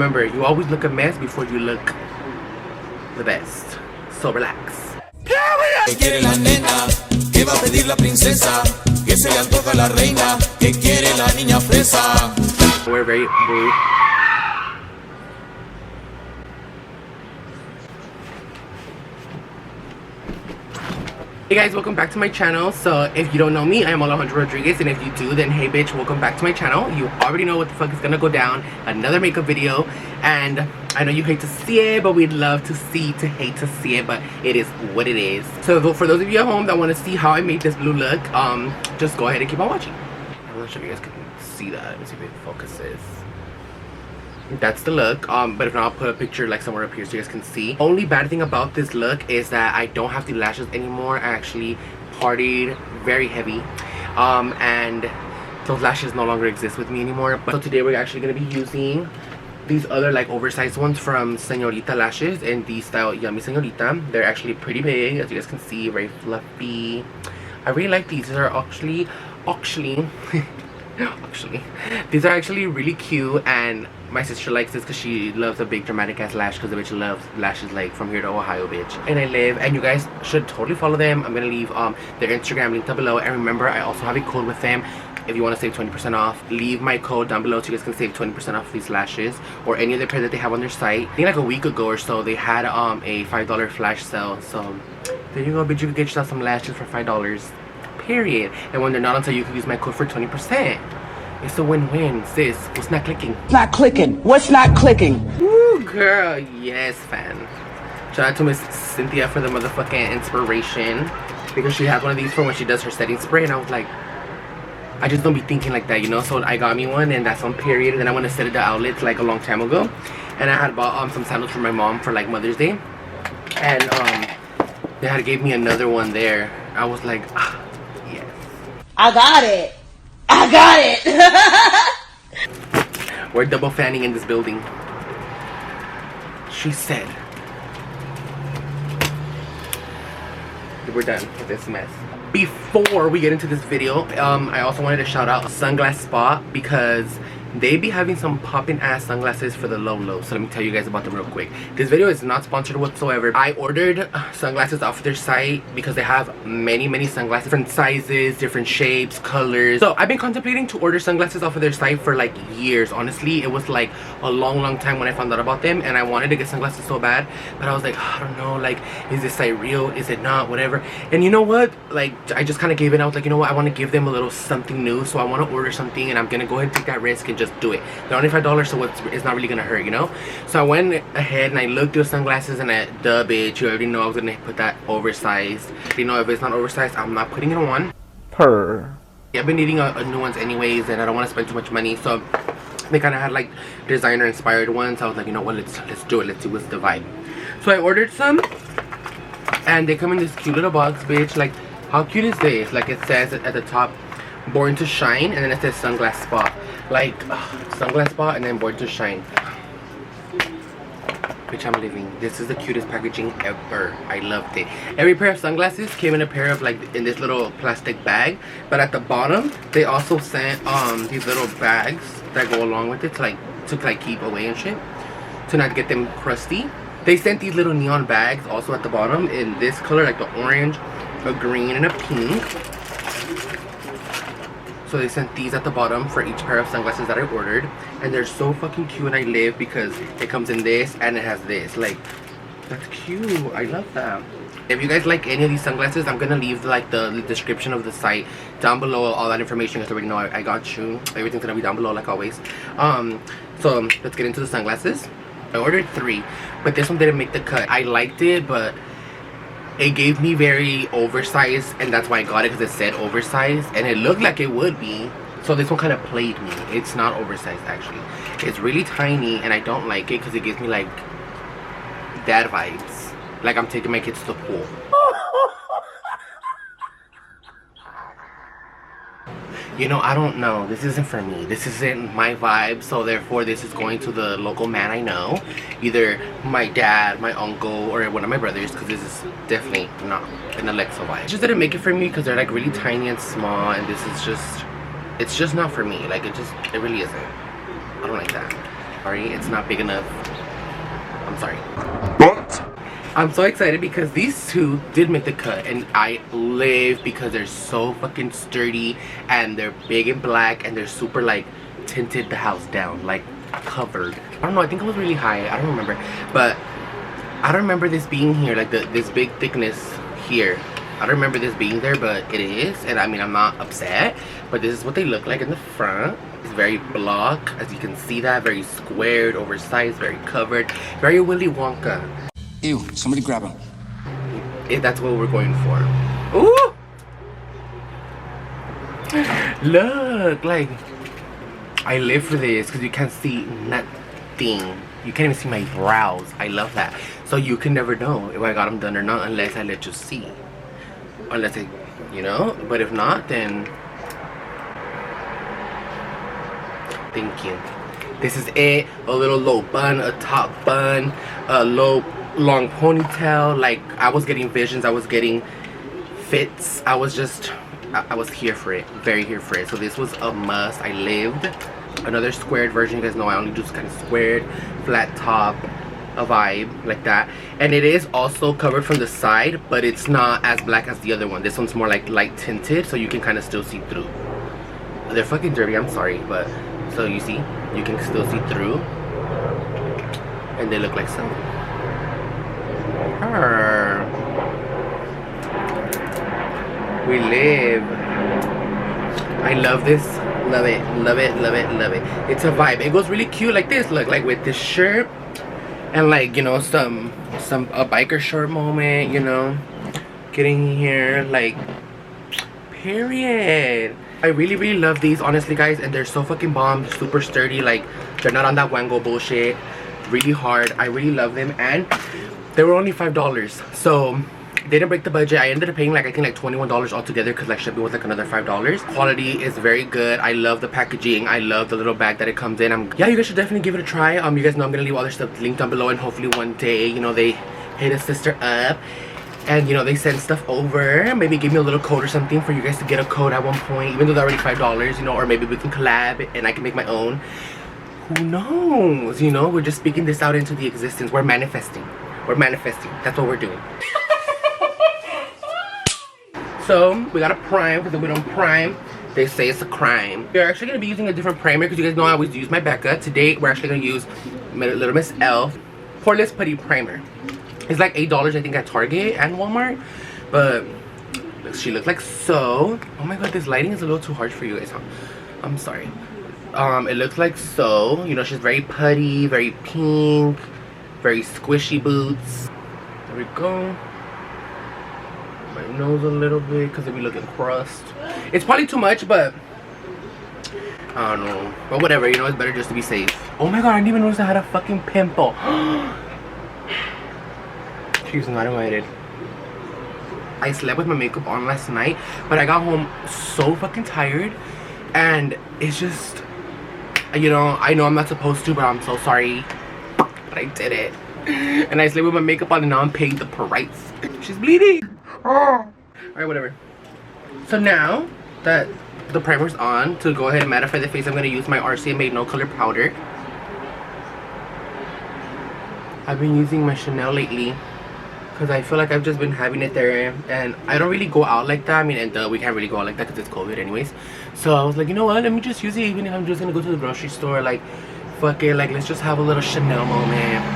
Remember, you always look a mess before you look the best. So relax. ¿Qué quiere la nena? ¿Qué va a pedir la princesa? ¿Qué se le antoja a la reina? ¿Qué quiere la niña fresa? We're very blue. Hey guys, welcome back to my channel. So if you don't know me, I am Alejandro Rodriguez, and if you do, then hey bitch, welcome back to my channel. You already know what the fuck is gonna go down. Another makeup video, and I know you hate to see it, but we'd love to hate to see it, but it is what it is. So for those of you at home that want to see how I made this blue look, just go ahead and keep on watching. I'm not sure if you guys can see that. Let me see if it focuses. That's the look, but if not, I'll put a picture like somewhere up here so you guys can see. Only bad thing about this look is that I don't have the lashes anymore. I actually partied very heavy, and those lashes no longer exist with me anymore. But so today we're actually going to be using these other like oversized ones from Señorita lashes in the style Yummy Señorita. They're actually pretty big, as you guys can see, very fluffy. I really like these. These are actually these are actually really cute, and my sister likes this because she loves a big dramatic ass lash, because the bitch loves lashes like from here to Ohio, bitch. And I live, and you guys should totally follow them. I'm gonna leave their Instagram link down below, and remember, I also have a code with them. If you want to save 20% off, leave my code down below so you guys can save 20% off these lashes or any other pair that they have on their site. I think like a week ago or so they had a $5 flash sale, so there you go, bitch. You can get yourself some lashes for $5, period. And when they're not on sale, you can use my code for 20%. It's a win-win, sis. What's not clicking? Not clicking. What's not clicking? Woo, girl. Yes, fan. Shout out to Miss Cynthia for the motherfucking inspiration, because she has one of these for when she does her setting spray, and I was like, I just don't be thinking like that, you know? So I got me one, and that's on period, and then I went to set it to outlets like a long time ago, and I had bought some sandals for my mom for like Mother's Day, and they had gave me another one there. I was like, ah, yes. I got it. I got it. We're double fanning in this building. She said. We're done with this mess. Before we get into this video, I also wanted to shout out Sunglass Spot, because they be having some popping ass sunglasses for the low. So let me tell you guys about them real quick. This video is not sponsored whatsoever. I ordered sunglasses off their site because they have many sunglasses, different sizes, different shapes, colors. So I've been contemplating to order sunglasses off of their site for like years. Honestly, it was like a long time when I found out about them, and I wanted to get sunglasses so bad, but I was like, oh, I don't know, like, is this site real, is it not, whatever. And you know what, like, I just kind of gave it. I was like, you know what, I want to give them a little something new, so I want to order something, and I'm gonna go ahead and take that risk and just do it. They're only $5, so it's not really gonna hurt, you know? So I went ahead and I looked through sunglasses, and duh, bitch, you already know I was gonna put that oversized. You know, if it's not oversized, I'm not putting it on. Purr. Yeah, I've been needing new ones anyways, and I don't want to spend too much money, so they kind of had like designer inspired ones. I was like, you know what, let's do it. Let's see what's the vibe. So I ordered some, and they come in this cute little box, bitch. Like, how cute is this? Like, it says at the top, Born to Shine, and then it says Sunglass Spot. Like, Sunglass Spot and then Born to Shine. Bitch, I'm living. This is the cutest packaging ever. I loved it. Every pair of sunglasses came in a pair of like in this little plastic bag, but at the bottom they also sent these little bags that go along with it to like keep away and shit, to not get them crusty. They sent these little neon bags also at the bottom in this color, like the orange, a green, and a pink. So they sent these at the bottom for each pair of sunglasses that I ordered, and they're so fucking cute, and I live because it comes in this and it has this. Like, that's cute. I love that. If you guys like any of these sunglasses, I'm gonna leave like the description of the site down below, all that information. You guys already know I got you. Everything's gonna be down below like always. So let's get into the sunglasses. I ordered 3, but this one didn't make the cut. I liked it, but it gave me very oversized, and that's why I got it, because it said oversized, and it looked like it would be. So this one kind of played me. It's not oversized, actually. It's really tiny, and I don't like it because it gives me like dad vibes. Like I'm taking my kids to the pool. You know, I don't know. This isn't for me. This isn't my vibe. So therefore, this is going to the local man I know. Either my dad, my uncle, or one of my brothers. Because this is definitely not an aleexooo vibe. It just didn't make it for me because they're like really tiny and small. And this is just, it's just not for me. Like it really isn't. I don't like that. Sorry, it's not big enough. I'm sorry. What? I'm so excited because these two did make the cut, and I live because they're so fucking sturdy and they're big and black and they're super like tinted the house down, like covered. I don't know, I think it was really high, I don't remember, but I don't remember this being here, like this big thickness here. I don't remember this being there, but it is, and I mean, I'm not upset, but this is what they look like in the front. It's very block, as you can see that, very squared, oversized, very covered, very Willy Wonka. Ew, somebody grab him. That's what we're going for. Ooh! Look, like, I live for this because you can't see nothing. You can't even see my brows. I love that. So you can never know if I got them done or not unless I let you see. Unless I, you know, but if not, then thank you. This is it. A little low bun, a top bun, a low long ponytail. Like, I was getting visions, I was getting fits. I was here for it, very here for it. So this was a must. I lived. Another squared version. You guys know I only do kind of squared, flat top, a vibe like that. And it is also covered from the side, but it's not as black as the other one. This one's more like light tinted, so you can kind of still see through. They're fucking dirty, I'm sorry, but so you see, you can still see through, and they look like so. We live. I love this. Love it, love it, love it, love it. It's a vibe. It goes really cute like this. Look, like with this shirt and like, you know, a biker short moment, you know, getting here, like, period. I really love these, honestly, guys, and they're so fucking bomb, super sturdy. Like, they're not on that wango bullshit. Really hard. I really love them, and they were only $5, so they didn't break the budget. I ended up paying like, I think like $21 altogether, because like shipping was like another $5. Quality is very good. I love the packaging. I love the little bag that it comes in. Yeah, you guys should definitely give it a try. You guys know I'm gonna leave all their stuff linked down below, and hopefully one day, you know, they hit a sister up and, you know, they send stuff over. Maybe give me a little code or something for you guys to get a code at one point, even though they're already $5, you know, or maybe we can collab and I can make my own. Who knows? You know, we're just speaking this out into the existence. We're manifesting. We're manifesting. That's what we're doing. So we gotta prime, because if we don't prime, they say it's a crime. We're actually gonna be using a different primer, because you guys know I always use my Becca. Today we're actually gonna use Little Miss Elf Poreless Putty Primer. It's like $8, I think, at Target and Walmart, but she looks like so. Oh my god, this lighting is a little too harsh for you guys, huh? I'm sorry. It looks like so. You know, she's very putty, very pink, very squishy boots. There we go. My nose a little bit, because it be looking crust. It's probably too much, but I don't know. But whatever, you know, it's better just to be safe. Oh my god, I didn't even notice I had a fucking pimple. She's not invited. I slept with my makeup on last night, but I got home so fucking tired, and it's just, you know I'm not supposed to, but I'm so sorry, but I did it. And I slept with my makeup on, and now I'm paying the price. She's bleeding. Alright, whatever. So now that the primer's on, to go ahead and mattify the face, I'm going to use my RCMA No Color Powder. I've been using my Chanel lately, because I feel like I've just been having it there, and I don't really go out like that. I mean, and we can't really go out like that because it's COVID anyways. So I was like, you know what, let me just use it, even if I'm just going to go to the grocery store. Like, fuck it, like, let's just have a little Chanel moment.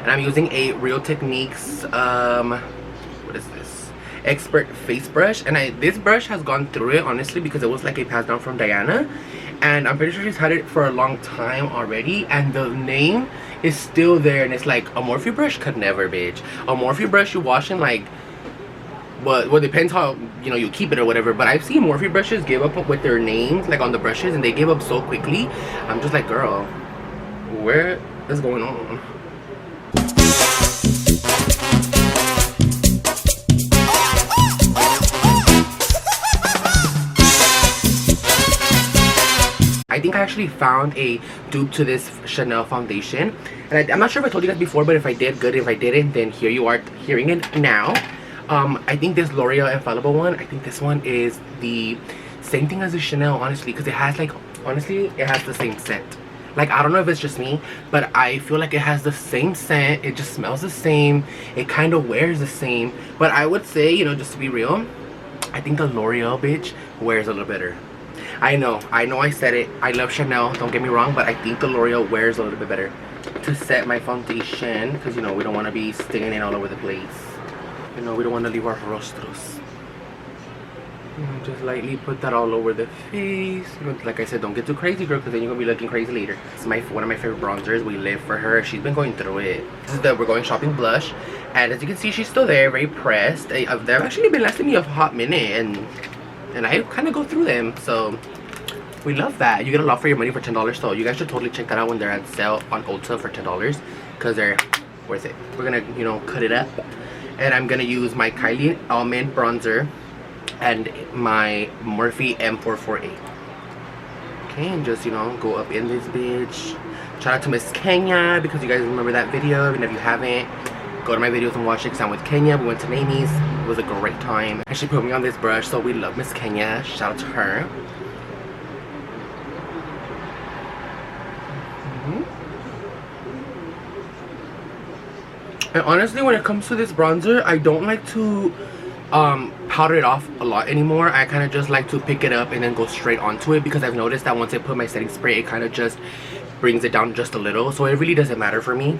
And I'm using a Real Techniques, what is this, Expert Face Brush, and this brush has gone through it, honestly, because it was like a pass down from Diana, and I'm pretty sure she's had it for a long time already, and the name is still there, and it's like, a Morphe brush could never, bitch. A Morphe brush you wash in like, well, depends how, you know, you keep it or whatever, but I've seen Morphe brushes give up with their names, like, on the brushes, and they give up so quickly. I'm just like, girl, what is going on? I think I actually found a dupe to this Chanel foundation, and I'm not sure if I told you guys before, but if I did, good. If I didn't, then here you are hearing it now. I think this L'Oreal Infallible one, I think this one is the same thing as the Chanel, honestly, because it has like, honestly, it has the same scent. Like, I don't know if it's just me, but I feel like it has the same scent. It just smells the same. It kind of wears the same. But I would say, you know, just to be real, I think the L'Oreal, bitch, wears a little better. I know I said it. I love Chanel, don't get me wrong, but I think the L'Oreal wears a little bit better. To set my foundation, because, you know, we don't want to be stinging it all over the place. You know, we don't want to leave our rostros. Just lightly put that all over the face. Like I said, don't get too crazy, girl, because then you're gonna be looking crazy later. It's one of my favorite bronzers. We live for her. She's been going through it. This is the We're Going Shopping blush, and as you can see, she's still there, very pressed. They've actually been lasting me a hot minute, and I kind of go through them, so we love that. You get a lot for your money for $10, so you guys should totally check that out when they're at sale on Ulta for $10, because they're worth it. We're gonna, you know, cut it up, and I'm gonna use my Kylie Almond bronzer and my Morphe M448. Okay, and just, you know, go up in this bitch. Shout out to Miss Kenya, because you guys remember that video, and if you haven't, go to my videos and watch it, because I'm with Kenya. We went to Mamie's. It was a great time, and she put me on this brush, so we love Miss Kenya. Shout out to her. And honestly, when it comes to this bronzer, I don't like to powder it off a lot anymore. I kind of just like to pick it up and then go straight onto it, because I've noticed that once I put my setting spray, it kind of just brings it down just a little, so it really doesn't matter for me.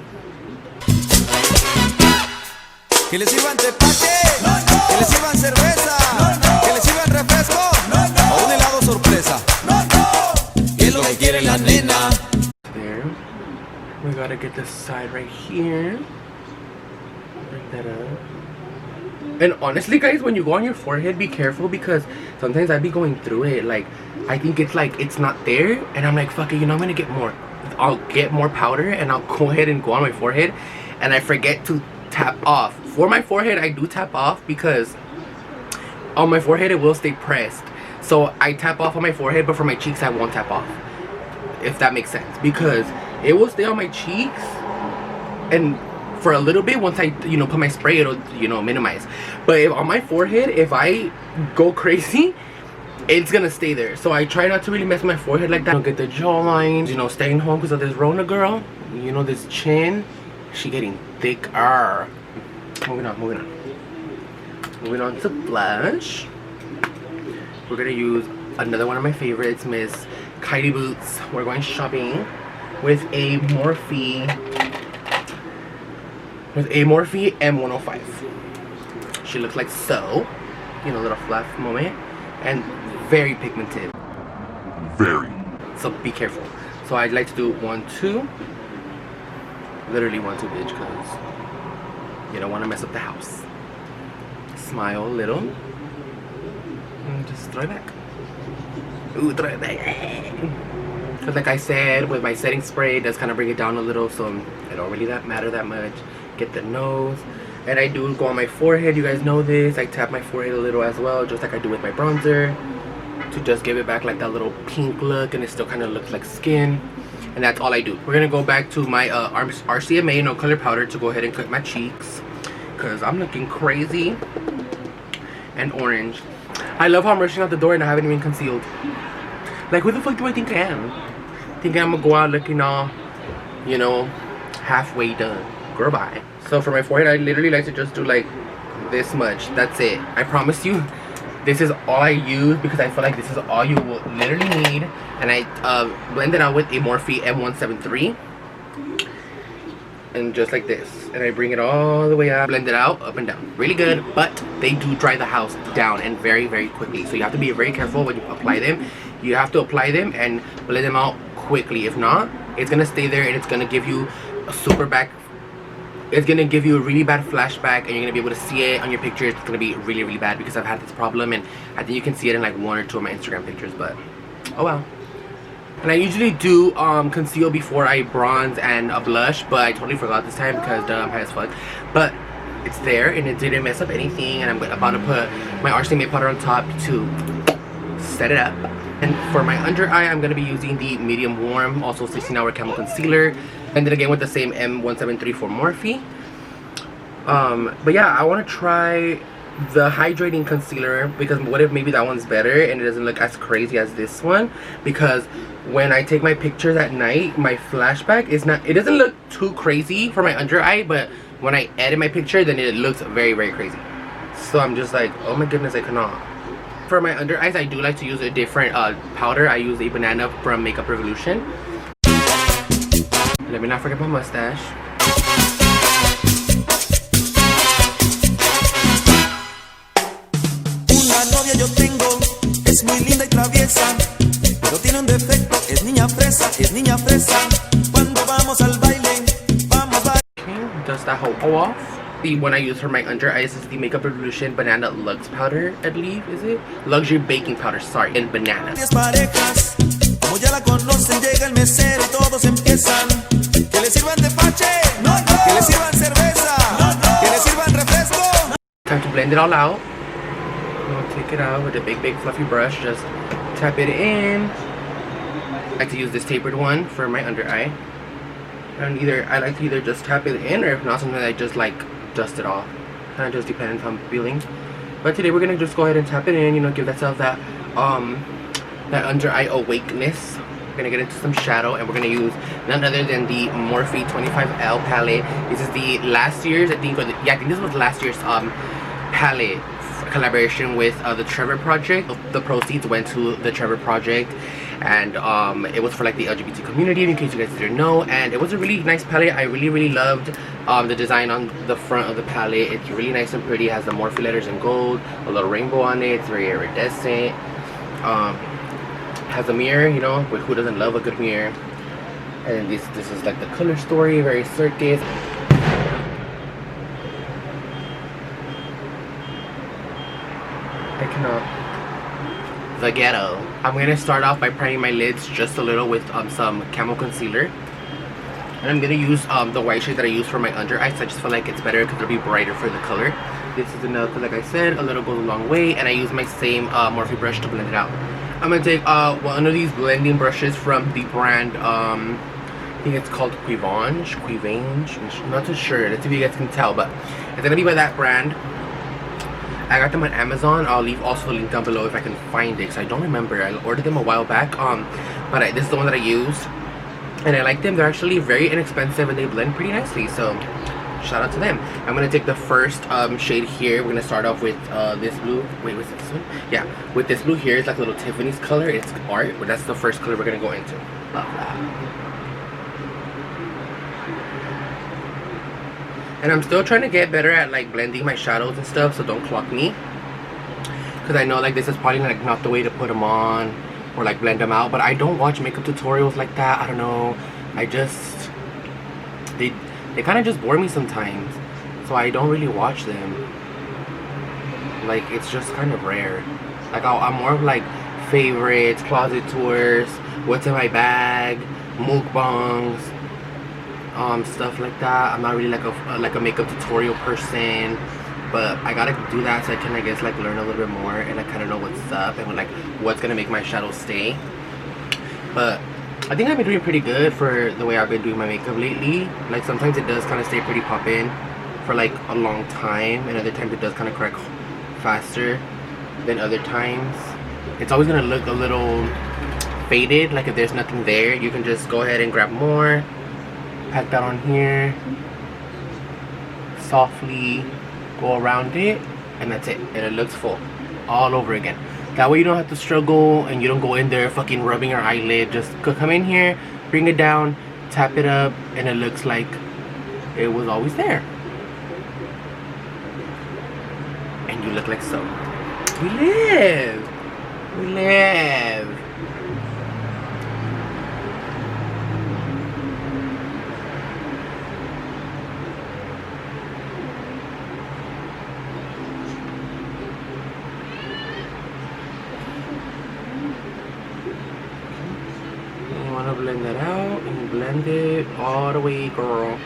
Que les sirvan tepache, que les sirvan cerveza, que les sirvan refresco, o un helado sorpresa. ¿Qué es lo que quiere la nena? There. We gotta get this side right here. Bring that up. And honestly, guys, when you go on your forehead, be careful, because sometimes I'd be going through it. Like, I think it's like it's not there, and I'm like, fuck it, you know, I'm gonna get more. I'll get more powder, and I'll go ahead and go on my forehead, and I forget to tap off. For my forehead, I do tap off, because on my forehead it will stay pressed. So I tap off on my forehead, but for my cheeks I won't tap off. If that makes sense, because it will stay on my cheeks, and for a little bit, once I, you know, put my spray, it'll, you know, minimize. But if on my forehead, if I go crazy, it's gonna stay there. So I try not to really mess my forehead like that. Don't get the jawline, you know, staying home because of this Rona, girl. You know, this chin, she getting thicker. Moving on to blush. We're gonna use another one of my favorites, Miss Kylie Boots. We're going shopping with a Morphe M105. She looks like so, you know, little fluff moment, and very pigmented. Very. So be careful. So I'd like to do 1, 2. Literally 1, 2, bitch, because you don't want to mess up the house. Smile a little. And just throw it back. Ooh, throw it back. Because like I said, with my setting spray, it does kind of bring it down a little, so it don't really matter that much. Get the nose, and I do go on my forehead. You guys know this. I tap my forehead a little as well, just like I do with my bronzer, to just give it back like that little pink look, and it still kind of looks like skin. And that's all I do. We're gonna go back to my RCMA no color powder to go ahead and cut my cheeks, because I'm looking crazy and orange. I love how I'm rushing out the door and I haven't even concealed. Like, who the fuck do I think I am? Thinking I'm gonna go out looking all, you know, halfway done. Girl, bye. So for my forehead, I literally like to just do like this much. That's it. I promise you, this is all I use, because I feel like this is all you will literally need. And I blend it out with a Morphe M173, and just like this, and I bring it all the way up, blend it out, up and down, really good. But they do dry the house down, and very, very quickly, so you have to be very careful when you apply them. You have to apply them and blend them out quickly. If not, it's gonna stay there, and it's gonna give you a super back. It's gonna give you a really bad flashback, and you're gonna be able to see it on your pictures. It's gonna be really, really bad, because I've had this problem, and I think you can see it in like 1 or 2 of my Instagram pictures, but oh well. And I usually do conceal before I bronze and a blush, but I totally forgot this time, because I'm high as fuck. But it's there, and it didn't mess up anything, and I'm about to put my RCMA powder on top to set it up. And for my under eye, I'm gonna be using the medium warm, also 16-hour camo concealer, and then again with the same M173 for Morphe. But yeah, I want to try the hydrating concealer, because what if maybe that one's better and it doesn't look as crazy as this one, because when I take my pictures at night, my flashback is not, it doesn't look too crazy for my under eye, but when I edit my picture, then it looks very, very crazy. So I'm just like, oh my goodness, I cannot. For my under eyes, I do like to use a different powder. I use a banana from Makeup Revolution. Let me not forget my mustache. Una novia yo tengo, es muy linda y traviesa, pero tiene un defecto, es niña fresa, cuando vamos al baile, vamos a... Okay, dust that whole off. The one I use for my under eyes is the Makeup Revolution Banana Lux Powder, I believe, is it? Luxury Baking Powder, sorry, in banana. 10 parejas, como ya la conocen, llega el mesero y todos empiezan. Que le sirvan tepache, no, no. Que le sirvan cerveza, no, no. Que le sirvan refresco. Time to blend it all out. I'll take it out with a big fluffy brush, just tap it in. I like to use this tapered one for my under eye. And I like to either just tap it in, or if not, sometimes I just like dust it off. Kind of just depends on feeling. But today we're gonna just go ahead and tap it in, you know, give that that under eye awakeness. We're gonna get into some shadow, and we're gonna use none other than the Morphe 25L palette. This is the last year's, I think this was last year's palette collaboration with the Trevor Project. The proceeds went to the Trevor Project, and it was for like the LGBT community, in case you guys didn't know. And it was a really nice palette. I really loved the design on the front of the palette. It's really nice and pretty. It has the Morphe letters in gold, a little rainbow on it. It's very iridescent. Has a mirror, you know, but who doesn't love a good mirror? And this is like the color story, very circus. I cannot. The ghetto. I'm gonna start off by priming my lids just a little with some camo concealer, and I'm gonna use the white shade that I use for my under eyes. I just feel like it's better because it'll be brighter for the color. This is another, like I said, a little goes a long way, and I use my same Morphe brush to blend it out. I'm gonna take one of these blending brushes from the brand, I think it's called Quivange. I'm not too sure. Let's see if you guys can tell, but it's gonna be by that brand. I got them on Amazon. I'll leave also the link down below if I can find it, because I don't remember. I ordered them a while back, but this is the one that I used, and I like them. They're actually very inexpensive, and they blend pretty nicely, so shout out to them. I'm gonna take the first shade here. We're gonna start off with this blue. Wait, what's this one? Yeah, with this blue here. It's like a little Tiffany's color. It's art, but that's the first color we're gonna go into. Love that. And I'm still trying to get better at like blending my shadows and stuff, so don't clock me, because I know like this is probably like not the way to put them on or like blend them out. But I don't watch makeup tutorials like that. I don't know, I just they kind of just bore me sometimes, so I don't really watch them. Like, it's just kind of rare. Like I'm more of like favorites, closet tours, what's in my bag, mukbangs, stuff like that. I'm not really like a makeup tutorial person, but I gotta do that so I can, I guess, like learn a little bit more and I kind of know what's up and like what's gonna make my shadows stay. But I think I've been doing pretty good for the way I've been doing my makeup lately. Like sometimes it does kind of stay pretty poppin' for like a long time, and other times it does kind of correct faster than other times. It's always gonna look a little faded. Like if there's nothing there, you can just go ahead and grab more, pat that on here, softly go around it, and that's it, and it looks full all over again. That way you don't have to struggle and you don't go in there fucking rubbing your eyelid. Just come in here, bring it down, tap it up, and it looks like it was always there. And you look like so. We live! We live! Blend that out and blend it all the way, girl.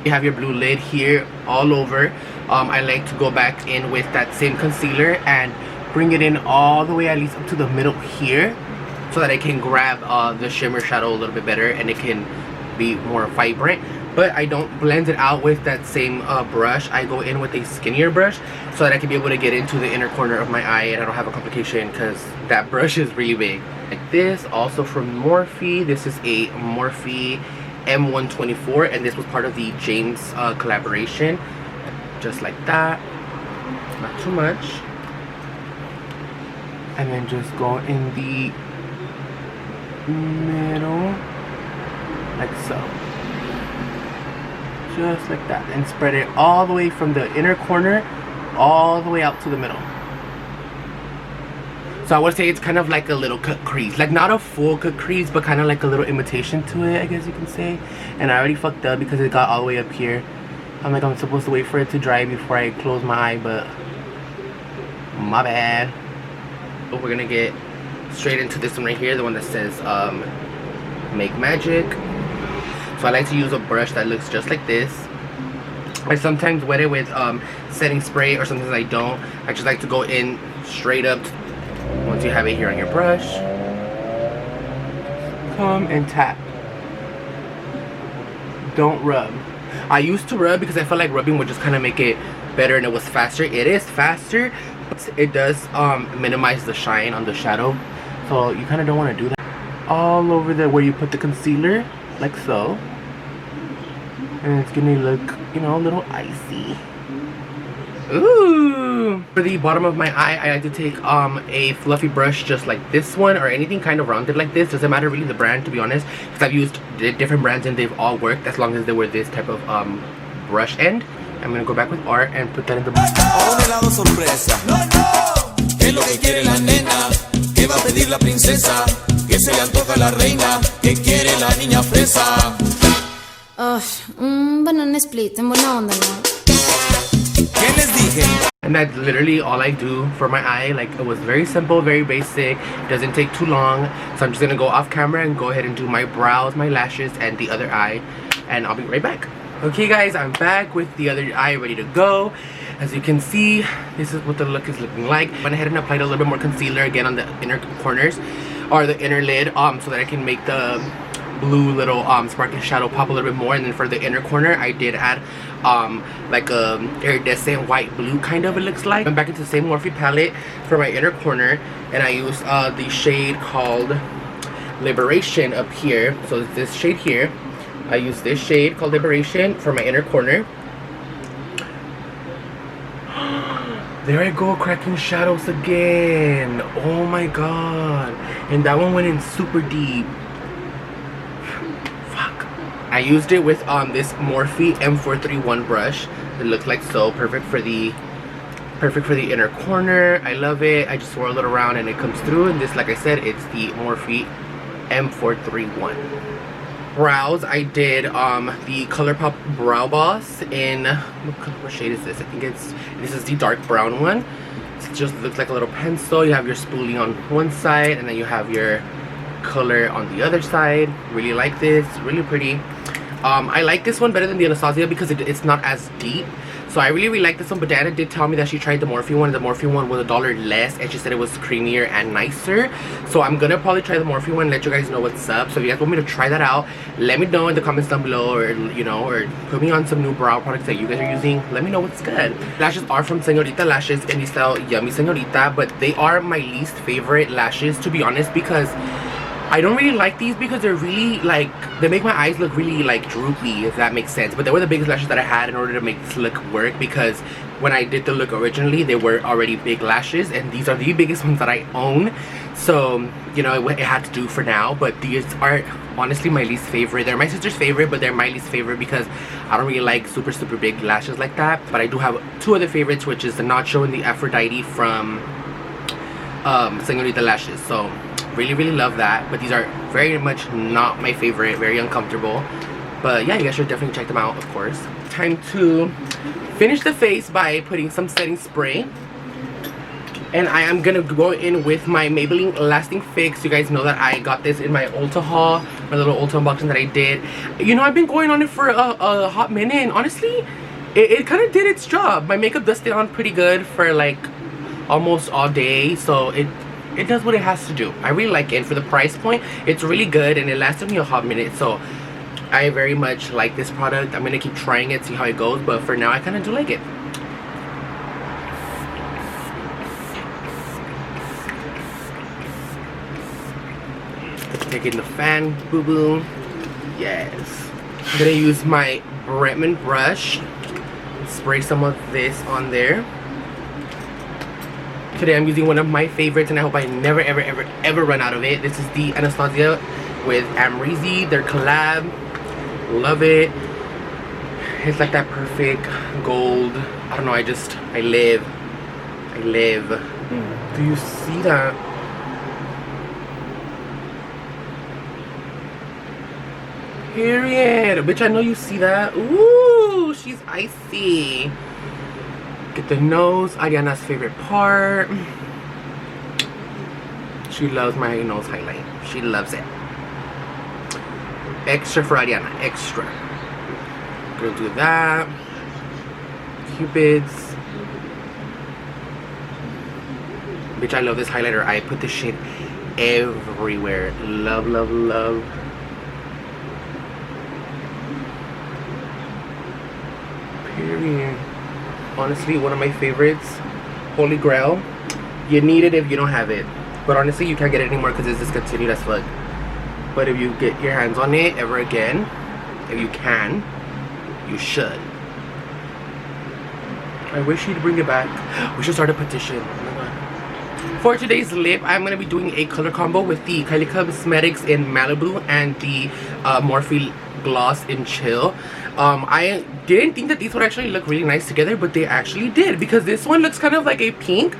You have your blue lid here all over. I like to go back in with that same concealer and bring it in all the way, at least up to the middle here, so that I can grab the shimmer shadow a little bit better and it can be more vibrant. but I don't blend it out with that same brush. I go in with a skinnier brush so that I can be able to get into the inner corner of my eye and I don't have a complication because that brush is really big. Like this, also from Morphe. This is a Morphe M124 and this was part of the James collaboration. Just like that, not too much. And then just go in the middle, like so. Just like that, and spread it all the way from the inner corner all the way out to the middle. So I would say it's kind of like a little cut crease, like not a full cut crease, but kind of like a little imitation to it, I guess you can say. And I already fucked up because it got all the way up here. I'm like, I'm supposed to wait for it to dry before I close my eye, but my bad. But we're gonna get straight into this one right here, the one that says Make Magic. So I like to use a brush that looks just like this. I sometimes wet it with setting spray, or sometimes I don't. I just like to go in straight up. Once you have it here on your brush, come and tap. Don't rub. I used to rub because I felt like rubbing would just kind of make it better and it was faster. It is faster, but it does minimize the shine on the shadow. So you kind of don't want to do that. All over there where you put the concealer, like so. And it's gonna look, you know, a little icy. Ooh! For the bottom of my eye, I like to take a fluffy brush just like this one, or anything kind of rounded like this. Doesn't matter really the brand, to be honest, because I've used different brands and they've all worked as long as they were this type of brush end. I'm gonna go back with art and put that in the brush. A un helado sorpresa. No, no. ¿Qué es lo que quiere la nena? ¿Qué va a pedir la princesa? ¿Qué se le antoja a la reina? ¿Qué quiere la niña fresa? Un banana split en buena onda, ¿no? ¿Qué les dije? And that's literally all I do for my eye. Like, it was very simple, very basic, doesn't take too long. So I'm just gonna go off camera and go ahead and do my brows, my lashes, and the other eye, and I'll be right back. Okay guys, I'm back with the other eye ready to go. As you can see, this is what the look is looking like. Went ahead and applied a little bit more concealer again on the inner corners, or the inner lid, so that I can make the blue little sparkly shadow pop a little bit more. And then for the inner corner, I did add like a iridescent white blue kind of, it looks like. I'm back into the same Morphe palette for my inner corner, and I used the shade called Liberation up here. So it's this shade here. I used this shade called Liberation for my inner corner. There I go, cracking shadows again. Oh my god. And that one went in super deep. Fuck. I used it with this Morphe M431 brush. It looks like so. Perfect for the inner corner. I love it. I just swirl it around and it comes through. And this, like I said, it's the Morphe M431. Brows, I did the ColourPop Brow Boss in, what shade is this? I think this is the dark brown one. It just looks like a little pencil. You have your spoolie on one side and then you have your color on the other side. Really like this, really pretty. I like this one better than the Anastasia because it's not as deep. So I really like this one, but Diana did tell me that she tried the Morphe one. The Morphe one was $1 less, and she said it was creamier and nicer. So I'm gonna probably try the Morphe one and let you guys know what's up. So if you guys want me to try that out, let me know in the comments down below, or you know, or put me on some new brow products that you guys are using. Let me know what's good. Lashes are from Señorita Lashes in the style Yummy Señorita, but they are my least favorite lashes, to be honest, because I don't really like these because they're really like, they make my eyes look really like droopy, if that makes sense. But they were the biggest lashes that I had in order to make this look work, because when I did the look originally, they were already big lashes, and these are the biggest ones that I own. So, you know, it had to do for now. But these are honestly my least favorite. They're my sister's favorite, but they're my least favorite because I don't really like super big lashes like that. But I do have two other favorites, which is the Nacho and the Aphrodite from Señorita Lashes. So really love that, but these are very much not my favorite, very uncomfortable. But yeah, you guys should definitely check them out, of course. Time to finish the face by putting some setting spray, and I am gonna go in with my Maybelline Lasting Fix. You guys know that I got this in my Ulta haul, my little Ulta unboxing that I did. You know, I've been going on it for a hot minute, and honestly it kind of did its job. My makeup does stay on pretty good for like almost all day, so it does what it has to do. I really like it. For the price point, it's really good, and it lasted me a hot minute. So I very much like this product. I'm gonna keep trying it, see how it goes, but for now I kind of do like it. Let's take in the fan, boo boo. Yes. I'm gonna use my Bretman brush, spray some of this on there. Today I'm using one of my favorites, and I hope I never ever run out of it. This is the Anastasia with Amrezy, their collab. Love it. It's like that perfect gold. I don't know, I live. Do you see that? Period. Bitch, I know you see that. Ooh, she's icy. Get the nose, Ariana's favorite part. She loves my nose highlight. She loves it. Extra for Ariana, extra. Gonna do that. Cupids. Bitch, I love this highlighter. I put this shit everywhere. Love, love, love. Period. Honestly, one of my favorites. Holy Grail. You need it if you don't have it. But honestly, you can't get it anymore because it's discontinued as fuck. But if you get your hands on it ever again, if you can, you should. I wish he'd bring it back. We should start a petition. Oh my god. For today's lip, I'm going to be doing a color combo with the Kylie Cosmetics in Malibu and the Morphe Gloss in Chill. I didn't think that these would actually look really nice together, but they actually did, because this one looks kind of like a pink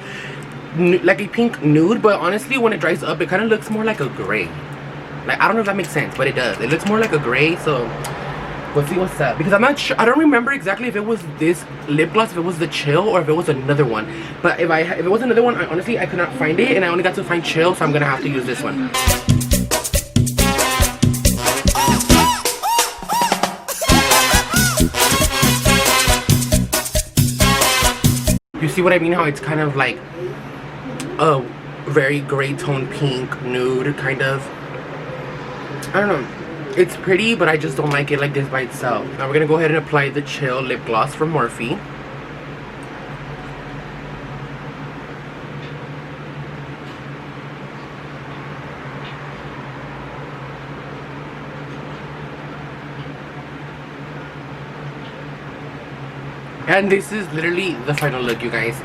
nude, but honestly when it dries up it kind of looks more like a gray. Like, I don't know if that makes sense, but it does. It looks more like a gray, so we'll see what's up. Because I'm not sure, I don't remember exactly if it was this lip gloss, if it was the Chill, or if it was another one. But if it was another one, honestly I could not find it, and I only got to find Chill, so I'm gonna have to use this one. You see what I mean? How it's kind of like a very gray tone pink nude kind of. I don't know. It's pretty, but I just don't like it like this by itself. Now we're gonna go ahead and apply the Chill lip gloss from Morphe. And this is literally the final look, you guys.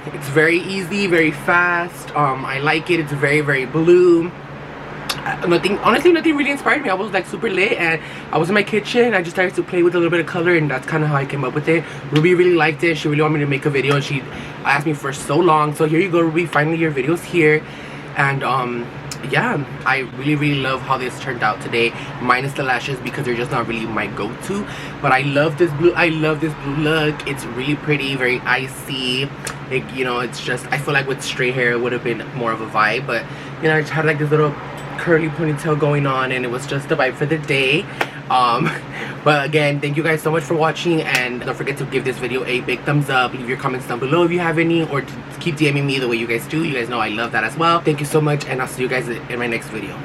It's very easy, very fast. I like it. It's very blue. Honestly, nothing really inspired me. I was like super lit, and I was in my kitchen. I just started to play with a little bit of color, and that's kind of how I came up with it. Ruby really liked it. She really wanted me to make a video, and she asked me for so long. So here you go, Ruby. Finally, your video's here. And yeah, I really love how this turned out today, minus the lashes because they're just not really my go-to. But I love this blue. I love this blue look. It's really pretty, very icy. Like, you know, it's just, I feel like with straight hair it would have been more of a vibe, but you know, I just had like this little curly ponytail going on, and it was just the vibe for the day. But again, thank you guys so much for watching, and don't forget to give this video a big thumbs up. Leave your comments down below if you have any, or keep DMing me the way you guys do. You guys know I love that as well. Thank you so much, and I'll see you guys in my next video.